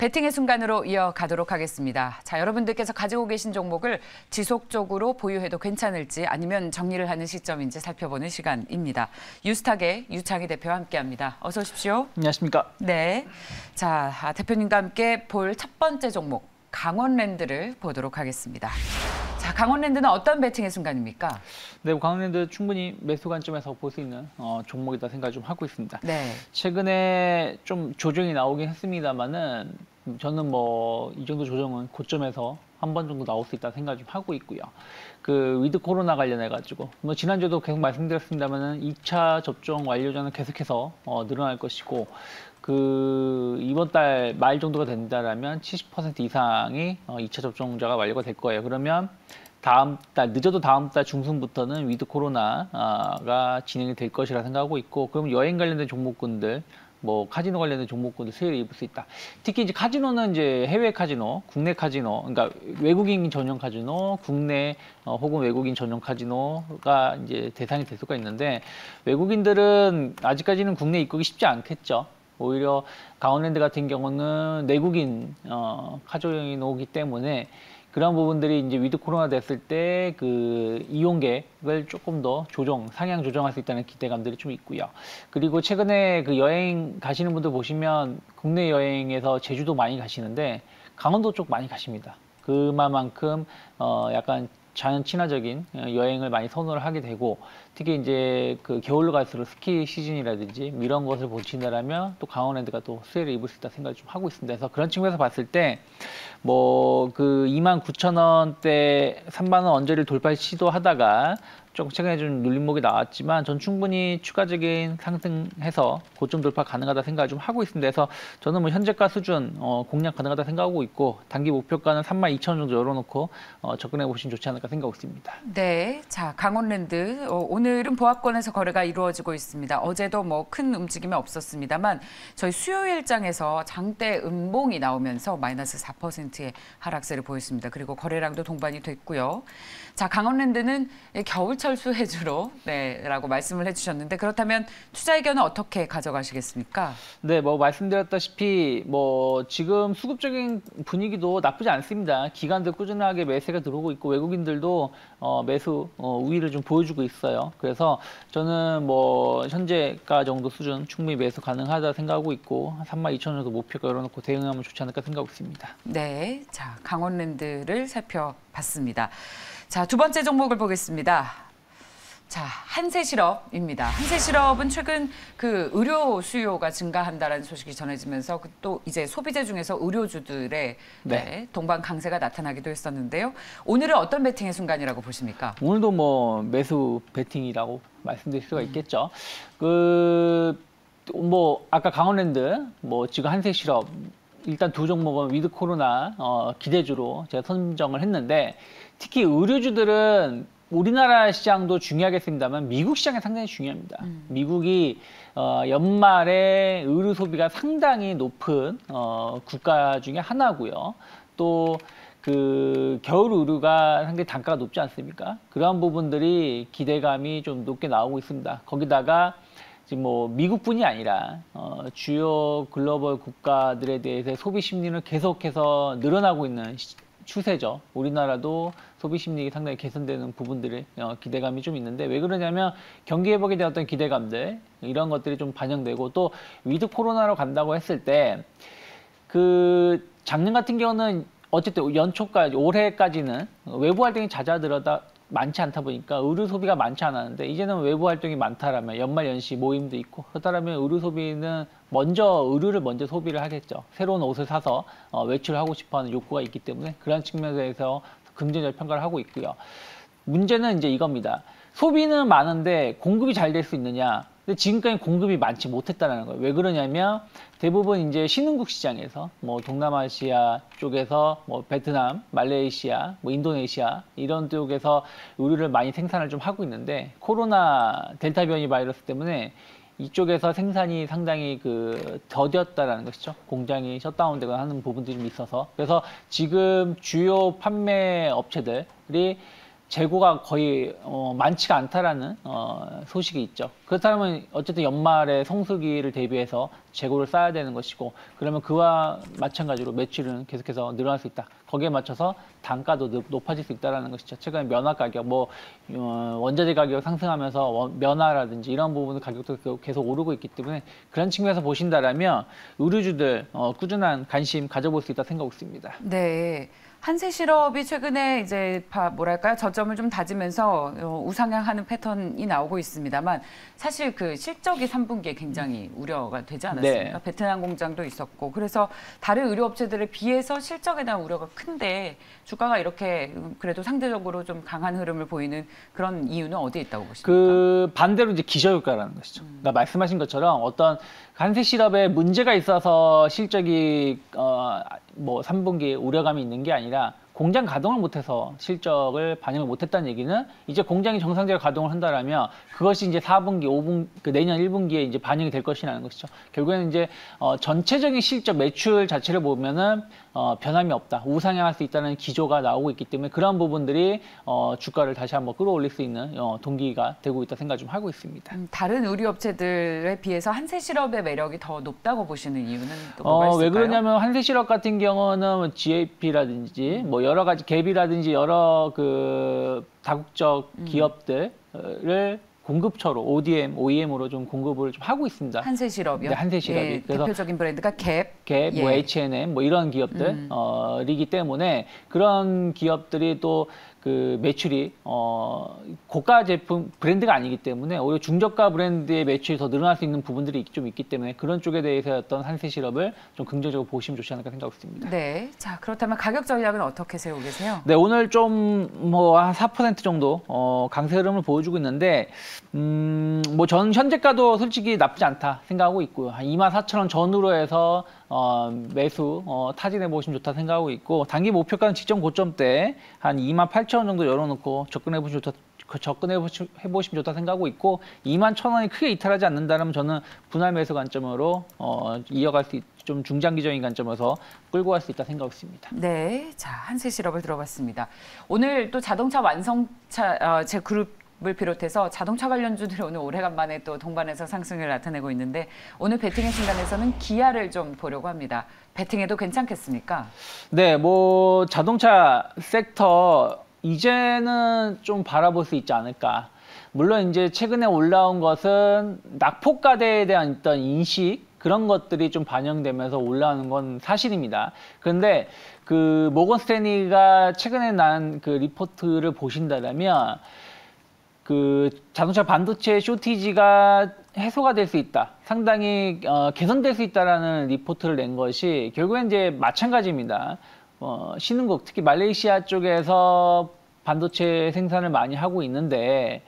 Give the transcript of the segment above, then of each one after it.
배팅의 순간으로 이어가도록 하겠습니다. 자, 여러분들께서 가지고 계신 종목을 지속적으로 보유해도 괜찮을지 아니면 정리를 하는 시점인지 살펴보는 시간입니다. 유스탁의 유창희 대표와 함께합니다. 어서 오십시오. 안녕하십니까. 네, 자 대표님과 함께 볼 첫 번째 종목 강원랜드를 보도록 하겠습니다. 자, 강원랜드는 어떤 배팅의 순간입니까? 네, 강원랜드 충분히 매수 관점에서 볼 수 있는 종목이다 생각을 좀 하고 있습니다. 네. 최근에 좀 조정이 나오긴 했습니다만은 저는 뭐 이 정도 조정은 고점에서 한 번 정도 나올 수 있다 생각을 좀 하고 있고요. 그 위드 코로나 관련해 가지고 뭐 지난주에도 계속 말씀드렸습니다만은 2차 접종 완료자는 계속해서 늘어날 것이고 그 이번 달 말 정도가 된다라면 70% 이상이 2차 접종자가 완료가 될 거예요. 그러면 다음 달, 늦어도 다음 달 중순부터는 위드 코로나가 진행이 될 것이라 생각하고 있고, 그럼 여행 관련된 종목군들, 뭐 카지노 관련된 종목군들 수혜를 입을 수 있다. 특히 이제 카지노는 이제 해외 카지노, 국내 카지노, 그러니까 외국인 전용 카지노, 국내 혹은 외국인 전용 카지노가 이제 대상이 될 수가 있는데, 외국인들은 아직까지는 국내 입국이 쉽지 않겠죠. 오히려 강원랜드 같은 경우는 내국인 카지노이기 때문에 그런 부분들이 이제 위드 코로나 됐을 때 그 이용객을 조금 더 상향 조정할 수 있다는 기대감들이 좀 있고요. 그리고 최근에 그 여행 가시는 분들 보시면 국내 여행에서 제주도 많이 가시는데 강원도 쪽 많이 가십니다. 그만큼 약간 자연 친화적인 여행을 많이 선호를 하게 되고, 특히 이제 그 겨울로 갈수록 스키 시즌이라든지 이런 것을 보신다라면 또 강원랜드가 또 수혜를 입을 수 있다 생각을 좀 하고 있습니다. 그래서 그런 측면에서 봤을 때 뭐 그 29,000원대 3만 원 언저리를 돌파 시도하다가 좀 최근에 좀 눌림목이 나왔지만 전 충분히 추가적인 상승해서 고점 돌파 가능하다 생각을 좀 하고 있습니다. 그래서 저는 뭐 현재가 수준 공략 가능하다 생각하고 있고, 단기 목표가는 32,000원 정도 열어놓고 접근해 보시면 좋지 않을까 생각하고 있습니다. 네, 자 강원랜드 오늘은 보합권에서 거래가 이루어지고 있습니다. 어제도 뭐 큰 움직임이 없었습니다만 저희 수요일장에서 장대 음봉이 나오면서 마이너스 4%의 하락세를 보였습니다. 그리고 거래량도 동반이 됐고요. 자, 강원랜드는 겨울철 수혜주로 라고 말씀을 해주셨는데, 그렇다면 투자 의견은 어떻게 가져가시겠습니까? 네, 뭐 말씀드렸다시피 뭐 지금 수급적인 분위기도 나쁘지 않습니다. 기관들 꾸준하게 매수가 들어오고 있고 외국인들도 매수 우위를 좀 보여주고 있어요. 그래서 저는 뭐 현재가 정도 수준 충분히 매수 가능하다 생각하고 있고, 32,000원 정도 목표가 열어놓고 대응하면 좋지 않을까 생각하고 있습니다. 네, 자 강원랜드를 살펴봤습니다. 자, 두 번째 종목을 보겠습니다. 자, 한세실업입니다. 한세실업은 최근 그 의료 수요가 증가한다라는 소식이 전해지면서 또 이제 소비재 중에서 의료주들의 동반 강세가 나타나기도 했었는데요. 오늘은 어떤 배팅의 순간이라고 보십니까? 오늘도 뭐 매수 배팅이라고 말씀드릴 수가 있겠죠. 뭐 아까 강원랜드, 뭐 지금 한세실업, 일단 두 종목은 위드 코로나 기대주로 제가 선정을 했는데, 특히 의료주들은 우리나라 시장도 중요하겠습니다만 미국 시장이 상당히 중요합니다. 미국이 연말에 의료 소비가 상당히 높은 국가 중에 하나고요. 또 그 겨울 의료가 상당히 단가가 높지 않습니까? 그러한 부분들이 기대감이 좀 높게 나오고 있습니다. 거기다가 지금 뭐 미국뿐이 아니라 주요 글로벌 국가들에 대해서 소비 심리는 계속해서 늘어나고 있는 추세죠. 우리나라도 소비 심리 상당히 개선되는 부분들의 기대감이 좀 있는데, 왜 그러냐면 경기 회복에 대한 어떤 기대감들, 이런 것들이 좀 반영되고, 또 위드 코로나로 간다고 했을 때 그 작년 같은 경우는 어쨌든 연초까지 올해까지는 외부 활동이 잦아들어다 많지 않다 보니까 의류 소비가 많지 않았는데, 이제는 외부 활동이 많다라면 연말 연시 모임도 있고 그렇다면 의류 소비는 의류를 먼저 소비를 하겠죠. 새로운 옷을 사서 외출하고 싶어하는 욕구가 있기 때문에 그런 측면에서 긍정적 평가를 하고 있고요. 문제는 이제 이겁니다. 소비는 많은데 공급이 잘 될 수 있느냐? 근데 지금까지 공급이 많지 못했다는 거예요. 왜 그러냐면 대부분 이제 신흥국 시장에서 뭐 동남아시아 쪽에서 뭐 베트남, 말레이시아, 뭐 인도네시아 이런 쪽에서 의류를 많이 생산을 좀 하고 있는데, 코로나 델타 변이 바이러스 때문에 이쪽에서 생산이 상당히 더뎠다라는 것이죠. 공장이 셧다운되거나 하는 부분들이 좀 있어서. 그래서 지금 주요 판매 업체들이 재고가 거의 많지가 않다라는 소식이 있죠. 그렇다면 어쨌든 연말에 성수기를 대비해서 재고를 쌓아야 되는 것이고 그러면 그와 마찬가지로 매출은 계속해서 늘어날 수 있다. 거기에 맞춰서 단가도 높아질 수 있다는 것이죠. 최근에 면화 가격, 원자재 가격 상승하면서 면화라든지 이런 부분 가격도 계속 오르고 있기 때문에 그런 측면에서 보신다라면 의류주들 꾸준한 관심 가져볼 수 있다 생각하고 있습니다. 네. 한세실업이 최근에 이제 뭐랄까요, 저점을 좀 다지면서 우상향하는 패턴이 나오고 있습니다만 사실 그 실적이 3분기에 굉장히 우려가 되지 않았습니까? 네. 베트남 공장도 있었고 그래서 다른 의료업체들에 비해서 실적에 대한 우려가 큰데 주가가 이렇게 그래도 상대적으로 좀 강한 흐름을 보이는 그런 이유는 어디에 있다고 보십니까? 그 반대로 이제 기저효과라는 것이죠. 그러니까 말씀하신 것처럼 어떤 한세실업에 문제가 있어서 실적이 3분기에 우려감이 있는 게 아니라 공장 가동을 못해서 실적을 반영을 못했다는 얘기는 이제 공장이 정상적으로 가동을 한다라면 그것이 이제 4분기, 5분, 내년 1분기에 이제 반영이 될 것이라는 것이죠. 결국에는 이제 전체적인 실적 매출 자체를 보면은 변함이 없다, 우상향할 수 있다는 기조가 나오고 있기 때문에 그런 부분들이 주가를 다시 한번 끌어올릴 수 있는 동기가 되고 있다 생각 좀 하고 있습니다. 다른 의류업체들에 비해서 한세실업의 매력이 더 높다고 보시는 이유는 또 뭐가 있을까요? 왜 그러냐면 한세실업 같은 경우는 GAP라든지 여러 가지 갭이라든지 여러 그 다국적 기업들을 공급처로 OEM으로 좀 공급을 좀 하고 있습니다. 한세실업이요? 네, 한세실업이. 예, 그래서 대표적인 브랜드가 갭, 갭, 예. H&M 이런 기업들이기 때문에 그런 기업들이 또 그 매출이 고가 제품 브랜드가 아니기 때문에 오히려 중저가 브랜드의 매출이 더 늘어날 수 있는 부분들이 좀 있기 때문에 그런 쪽에 대해서 어떤 한세실업을 좀 긍정적으로 보시면 좋지 않을까 생각하고 있습니다. 네, 자 그렇다면 가격 전략은 어떻게 세우고 계세요? 네, 오늘 좀 한 4% 정도 강세 흐름을 보여주고 있는데 저는 현재가도 솔직히 나쁘지 않다 생각하고 있고요. 한 24,000원 전후로 해서 매수 타진해 보시면 좋다 생각하고 있고 단기 목표가는 직전 고점대 한 28,000원 정도 열어놓고 접근해 보시면 좋다 생각하고 있고 21,000원이 크게 이탈하지 않는다면 저는 분할 매수 관점으로 이어갈 수 좀 중장기적인 관점에서 끌고 갈 수 있다 생각하고 있습니다. 네, 자 한세실업을 들어봤습니다. 오늘 또 자동차 완성차 제 그룹을 비롯해서 자동차 관련주들이 오늘 오래간만에 또 동반해서 상승을 나타내고 있는데 오늘 베팅의 순간에서는 기아를 좀 보려고 합니다. 베팅해도 괜찮겠습니까? 네, 자동차 섹터 이제는 좀 바라볼 수 있지 않을까. 물론 이제 최근에 올라온 것은 낙폭과대에 대한 어떤 인식 그런 것들이 좀 반영되면서 올라오는 건 사실입니다. 그런데 그 모건 스탠리가 최근에 난 그 리포트를 보신다면 그 자동차 반도체 쇼티지가 해소가 될 수 있다. 상당히 개선될 수 있다라는 리포트를 낸 것이 결국엔 이제 마찬가지입니다. 신흥국 특히 말레이시아 쪽에서 반도체 생산을 많이 하고 있는데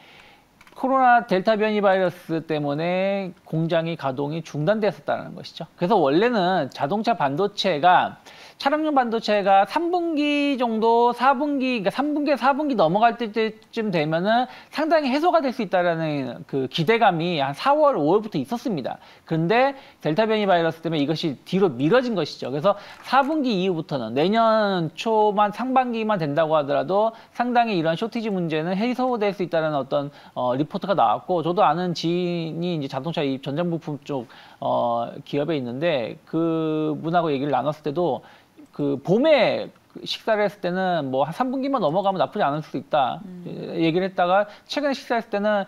코로나 델타 변이 바이러스 때문에 공장이 가동이 중단됐었다는 것이죠. 그래서 원래는 자동차 반도체가 차량용 반도체가 3분기 정도, 4분기, 그러니까 3분기, 4분기 넘어갈 때쯤 되면은 상당히 해소가 될 수 있다라는 그 기대감이 한 4월, 5월부터 있었습니다. 그런데 델타 변이 바이러스 때문에 이것이 뒤로 미뤄진 것이죠. 그래서 4분기 이후부터는 내년 초만 상반기만 된다고 하더라도 상당히 이런 쇼티지 문제는 해소될 수 있다는 어떤 리포트가 나왔고 저도 아는 지인이 이제 자동차 전장 부품 쪽 기업에 있는데 그 분하고 얘기를 나눴을 때도 그 봄에 식사를 했을 때는 한 3분기만 넘어가면 나쁘지 않을 수도 있다 얘기를 했다가 최근에 식사했을 때는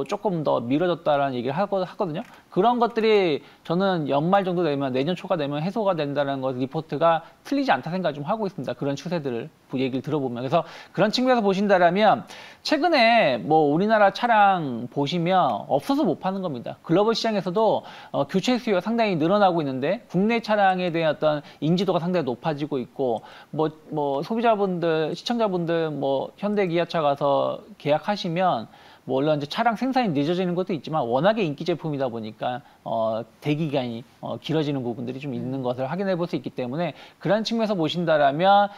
조금 더 미뤄졌다라는 얘기를 하거든요. 그런 것들이 저는 연말 정도 되면 내년 초가 되면 해소가 된다는 것 리포트가 틀리지 않다 생각을 좀 하고 있습니다. 그런 추세들을 얘기를 들어보면 그래서 그런 측면에서 보신다라면 최근에 우리나라 차량 보시면 없어서 못 파는 겁니다. 글로벌 시장에서도 교체 수요가 상당히 늘어나고 있는데 국내 차량에 대한 어떤 인지도가 상당히 높아지고 있고 소비자분들, 시청자분들 현대 기아차 가서 계약하시면 물론 이제 차량 생산이 늦어지는 것도 있지만 워낙에 인기 제품이다 보니까 대기 기간이 길어지는 부분들이 좀 있는 것을 확인해 볼 수 있기 때문에 그런 측면에서 보신다라면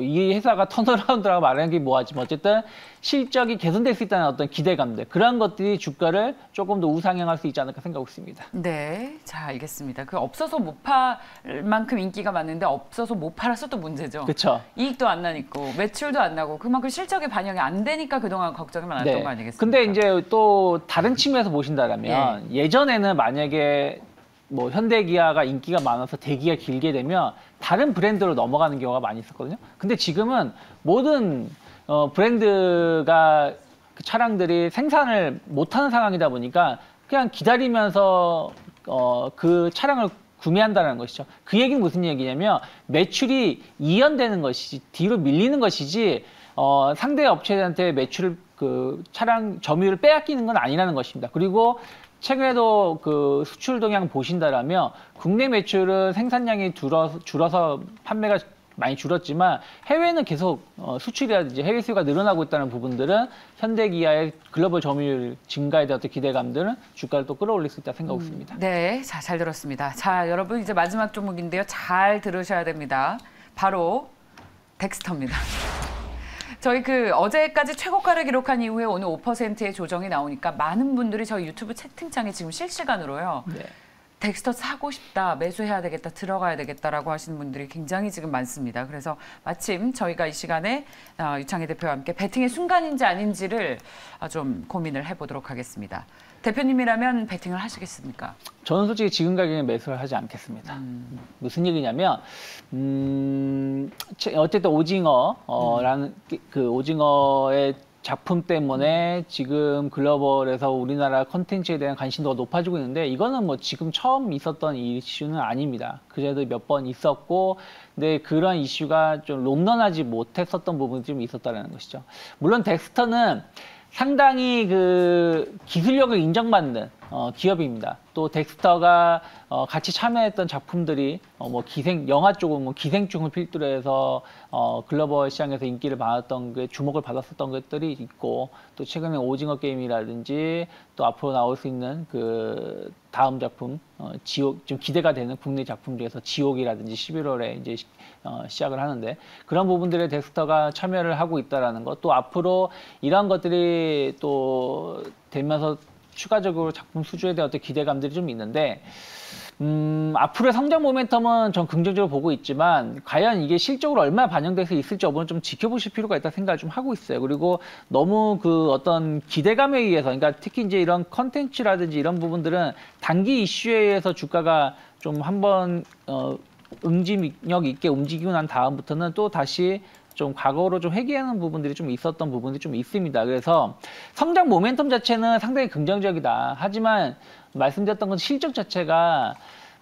이 회사가 턴어라운드라고 말하는 게 뭐하지만 어쨌든 실적이 개선될 수 있다는 어떤 기대감들 그런 것들이 주가를 조금 더 우상향할 수 있지 않을까 생각하고 있습니다. 네, 자 알겠습니다. 그 없어서 못 팔 만큼 인기가 많은데 없어서 못 팔아서 또 문제죠. 그렇죠. 이익도 안 나니까 매출도 안 나고 그만큼 실적이 반영이 안 되니까 그동안 걱정이 많았던 거 아니겠습니까? 근데 이제 또 다른 측면에서 보신다라면 예전에는 만약에 뭐 현대기아가 인기가 많아서 대기가 길게 되면 다른 브랜드로 넘어가는 경우가 많이 있었거든요. 근데 지금은 모든 브랜드가 그 차량들이 생산을 못하는 상황이다 보니까 그냥 기다리면서 그 차량을 구매한다는 것이죠. 그 얘기는 무슨 얘기냐면 매출이 이연되는 것이지 뒤로 밀리는 것이지 상대 업체들한테 매출을 그 차량 점유율을 빼앗기는 건 아니라는 것입니다. 그리고 최근에도 그 수출 동향 보신다라면 국내 매출은 생산량이 줄어서 판매가 많이 줄었지만 해외는 계속 수출이라든지 해외 수요가 늘어나고 있다는 부분들은 현대기아의 글로벌 점유율 증가에 대한 기대감들은 주가를 또 끌어올릴 수 있다 생각하고 있습니다. 네, 자, 잘 들었습니다. 자, 여러분 이제 마지막 종목인데요. 잘 들으셔야 됩니다. 바로 덱스터입니다. 저희 어제까지 최고가를 기록한 이후에 오늘 5%의 조정이 나오니까 많은 분들이 저희 유튜브 채팅창에 지금 실시간으로요. 네. 덱스터 사고 싶다, 매수해야 되겠다, 들어가야 되겠다라고 하시는 분들이 굉장히 지금 많습니다. 그래서 마침 저희가 이 시간에 유창희 대표와 함께 배팅의 순간인지 아닌지를 좀 고민을 해보도록 하겠습니다. 대표님이라면 배팅을 하시겠습니까? 저는 솔직히 지금 가격에 매수를 하지 않겠습니다. 무슨 얘기냐면 어쨌든 오징어라는 그 오징어의 작품 때문에 지금 글로벌에서 우리나라 컨텐츠에 대한 관심도가 높아지고 있는데 이거는 뭐 지금 처음 있었던 이슈는 아닙니다. 그전에도 몇 번 있었고 근데 그런 이슈가 좀 롱런하지 못했었던 부분이 좀 있었다는 것이죠. 물론 덱스터는 상당히 그 기술력을 인정받는 기업입니다. 또 덱스터가 같이 참여했던 작품들이 뭐 영화 쪽은 뭐 기생충을 필두로 해서 글로벌 시장에서 인기를 받았던 게 주목을 받았었던 것들이 있고 또 최근에 오징어 게임이라든지 또 앞으로 나올 수 있는 그 다음 작품 지옥 좀 기대가 되는 국내 작품 중에서 지옥이라든지 11월에 이제 시작을 하는데 그런 부분들에 덱스터가 참여를 하고 있다라는 것 또 앞으로 이런 것들이 또 되면서 추가적으로 작품 수주에 대한 어떤 기대감들이 좀 있는데 앞으로의 성장 모멘텀은 전 긍정적으로 보고 있지만 과연 이게 실적으로 얼마나 반영돼서 있을지 여부는 좀 지켜보실 필요가 있다 생각을 좀 하고 있어요. 그리고 너무 그 어떤 기대감에 의해서 그러니까 특히 이제 이런 컨텐츠라든지 이런 부분들은 단기 이슈에 의해서 주가가 좀 한번 응집력 있게 움직이고 난 다음부터는 또 다시 좀 과거로 좀 회귀하는 부분들이 좀 있었던 부분들이 좀 있습니다. 그래서 성장 모멘텀 자체는 상당히 긍정적이다. 하지만 말씀드렸던 건 실적 자체가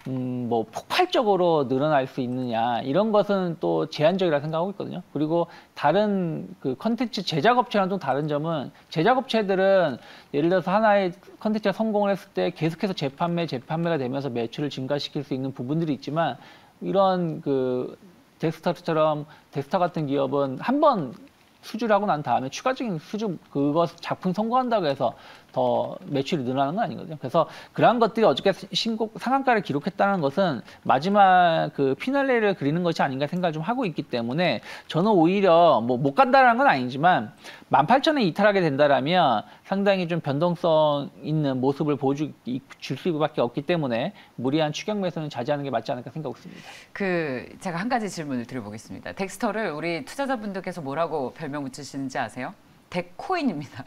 뭐 폭발적으로 늘어날 수 있느냐 이런 것은 또 제한적이라 생각하고 있거든요. 그리고 다른 그 컨텐츠 제작업체랑 좀 다른 점은 제작업체들은 예를 들어서 하나의 컨텐츠가 성공을 했을 때 계속해서 재판매가 되면서 매출을 증가시킬 수 있는 부분들이 있지만 이런 그 덱스터 같은 기업은 한번 수주를 하고 난 다음에 추가적인 그것 작품 성공한다고 해서 더 매출이 늘어나는 건 아니거든요. 그래서 그러한 것들이 어저께 상한가를 기록했다는 것은 마지막 그 피날레를 그리는 것이 아닌가 생각을 좀 하고 있기 때문에 저는 오히려 뭐 못 간다라는 건 아니지만 18,000에 이탈하게 된다라면 상당히 좀 변동성 있는 모습을 보여줄 수밖에 없기 때문에 무리한 추격 매수는 자제하는 게 맞지 않을까 생각하고 있습니다. 제가 한 가지 질문을 드려보겠습니다. 덱스터를 우리 투자자분들께서 뭐라고 별명 붙이시는지 아세요? 덱코인입니다.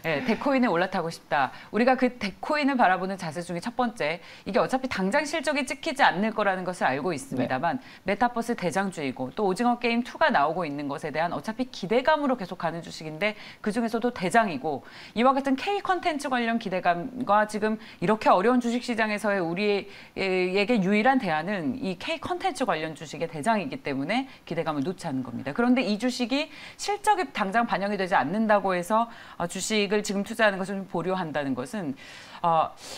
네, 덱코인에 올라타고 싶다. 우리가 그 덱코인을 바라보는 자세 중에 첫 번째, 이게 어차피 당장 실적이 찍히지 않을 거라는 것을 알고 있습니다만 메타버스 대장주이고 또 오징어 게임 2가 나오고 있는 것에 대한 어차피 기대감으로 계속 가는 주식인데 그중에서도 대장이고 이와 같은 K 컨텐츠 관련 기대감과 지금 이렇게 어려운 주식시장에서의 우리에게 유일한 대안은 이 K 컨텐츠 관련 주식의 대장이기 때문에 기대감을 놓지 않는 겁니다. 그런데 이 주식이 실적이 당장 반영이 되지 않는다고 해서 주식을 지금 투자하는 것을 좀 보류한다는 것은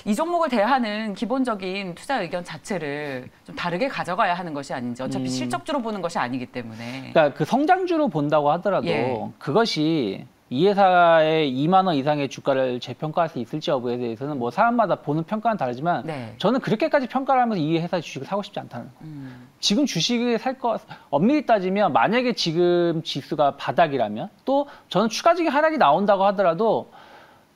이 종목을 대하는 기본적인 투자 의견 자체를 좀 다르게 가져가야 하는 것이 아닌지 어차피 실적주로 보는 것이 아니기 때문에 그러니까 그 성장주로 본다고 하더라도 그것이 이 회사의 2만 원 이상의 주가를 재평가할 수 있을지 여부에 대해서는 뭐 사람마다 보는 평가는 다르지만 저는 그렇게까지 평가를 하면서 이 회사 주식을 사고 싶지 않다는 거예요. 지금 주식을 엄밀히 따지면 만약에 지금 지수가 바닥이라면 또 저는 추가적인 하락이 나온다고 하더라도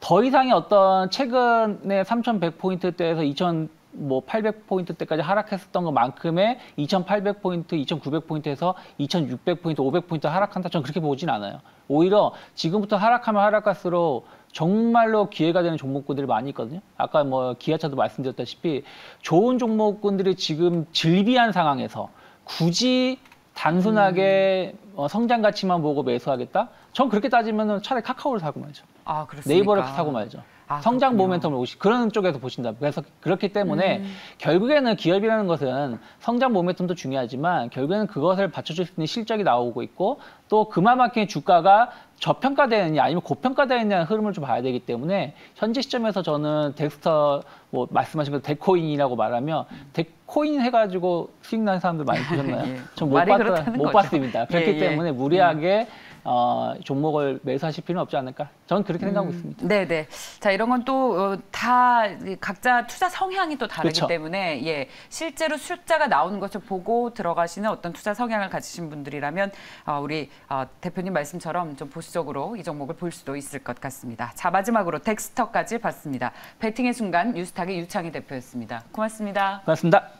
더 이상의 어떤 최근에 3,100포인트대에서 2,800포인트대까지 하락했었던 것만큼의 2,800포인트, 2,900포인트에서 2,600포인트, 500포인트 하락한다. 저는 그렇게 보진 않아요. 오히려 지금부터 하락하면 하락할수록 정말로 기회가 되는 종목군들이 많이 있거든요. 아까 뭐 기아차도 말씀드렸다시피 좋은 종목군들이 지금 질비한 상황에서 굳이 단순하게 성장 가치만 보고 매수하겠다? 전 그렇게 따지면 차라리 카카오를 사고 말죠. 아, 그렇습니까? 네이버를 사고 말죠. 아, 성장 그렇군요. 모멘텀을 그런 쪽에서 보신다. 그래서 그렇기 때문에 결국에는 기업이라는 것은 성장 모멘텀도 중요하지만 결국에는 그것을 받쳐줄 수 있는 실적이 나오고 있고 또 그만큼 주가가 저평가되느냐 아니면 고평가되느냐는 흐름을 좀 봐야 되기 때문에 현재 시점에서 저는 덱스터 뭐 말씀하신 거 데코인이라고 말하면 데코인 해가지고 수익 나는 사람들 많이 보셨나요? 예. 전 말이 그렇다는 못 거죠. 봤습니다. 그렇기 예, 예. 때문에 무리하게 종목을 매수하실 필요는 없지 않을까? 저는 그렇게 생각하고 있습니다. 네네. 자, 이런 건 또 다 각자 투자 성향이 또 다르기 그렇죠. 때문에 예, 실제로 숫자가 나오는 것을 보고 들어가시는 어떤 투자 성향을 가지신 분들이라면 우리 대표님 말씀처럼 좀 보수적으로 이 종목을 볼 수도 있을 것 같습니다. 자, 마지막으로 덱스터까지 봤습니다. 배팅의 순간 뉴스탁의 유창희 대표였습니다. 고맙습니다. 고맙습니다.